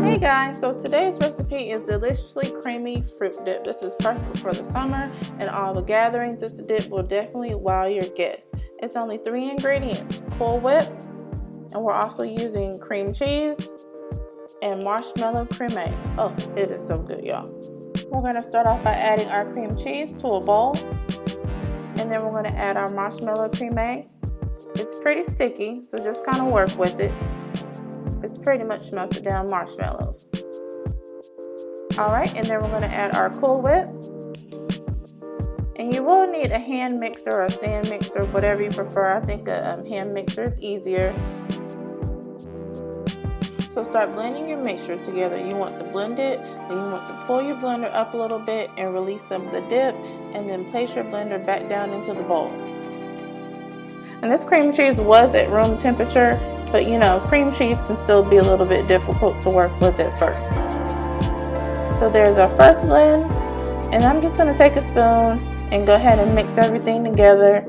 Hey guys, so today's recipe is deliciously creamy fruit dip. This is perfect for the summer and all the gatherings. This dip will definitely wow your guests. It's only 3 ingredients: Cool Whip, and we're also using cream cheese and marshmallow creme. Oh, it is so good, y'all. We're going to start off by adding our cream cheese to a bowl, and then we're going to add our marshmallow creme. It's pretty sticky, so just kind of work with it. It's pretty much melted down marshmallows. Alright, and then we're going to add our Cool Whip. And you will need a hand mixer or a stand mixer, whatever you prefer. I think a hand mixer is easier. So start blending your mixture together. You want to blend it, then you want to pull your blender up a little bit and release some of the dip, and then place your blender back down into the bowl. And this cream cheese was at room temperature, but you know, cream cheese can still be a little bit difficult to work with at first. So there's our first blend, and I'm just going to take a spoon and go ahead and mix everything together,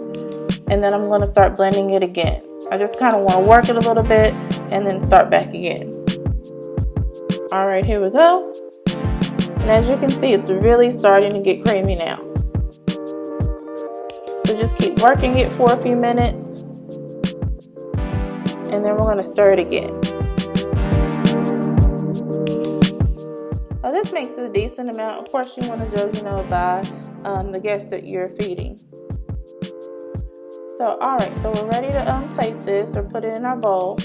and then I'm going to start blending it again. I just kind of want to work it a little bit and then start back again. Alright, here we go. And as you can see, it's really starting to get creamy now. So just keep working it for a few minutes, and then we're going to stir it again. Now this makes a decent amount. Of course, you want to judge, by the guests that you're feeding. So, alright, so we're ready to plate this or put it in our bowl.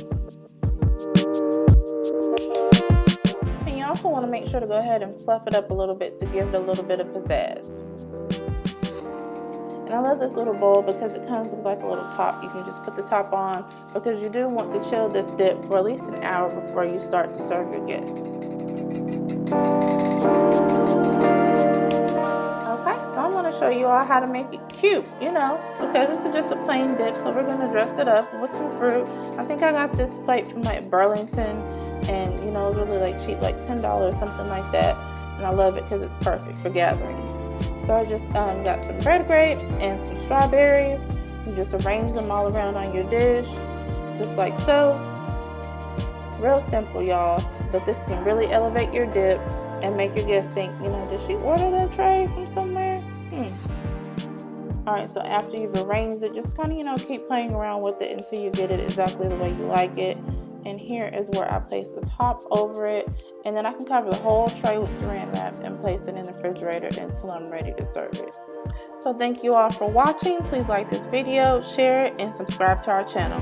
And you also want to make sure to go ahead and fluff it up a little bit to give it a little bit of pizzazz. And I love this little bowl because it comes with like a little top. You can just put the top on, because you do want to chill this dip for at least an hour before you start to serve your guests. Okay, so I'm going to show you all how to make it cute, because this is just a plain dip, so we're going to dress it up with some fruit. I think I got this plate from like Burlington, and it was really like cheap, like $10 or something like that. And I love it because it's perfect for gatherings. So I just got some red grapes and some strawberries. You just arrange them all around on your dish, just like so. Real simple, y'all, but this can really elevate your dip and make your guests think, did she order that tray from somewhere? Alright, so after you've arranged it, just kind of, keep playing around with it until you get it exactly the way you like it. And here is where I place the top over it, and then I can cover the whole tray with saran wrap and place it in the refrigerator until I'm ready to serve it. So thank you all for watching. Please like this video, share it, and subscribe to our channel.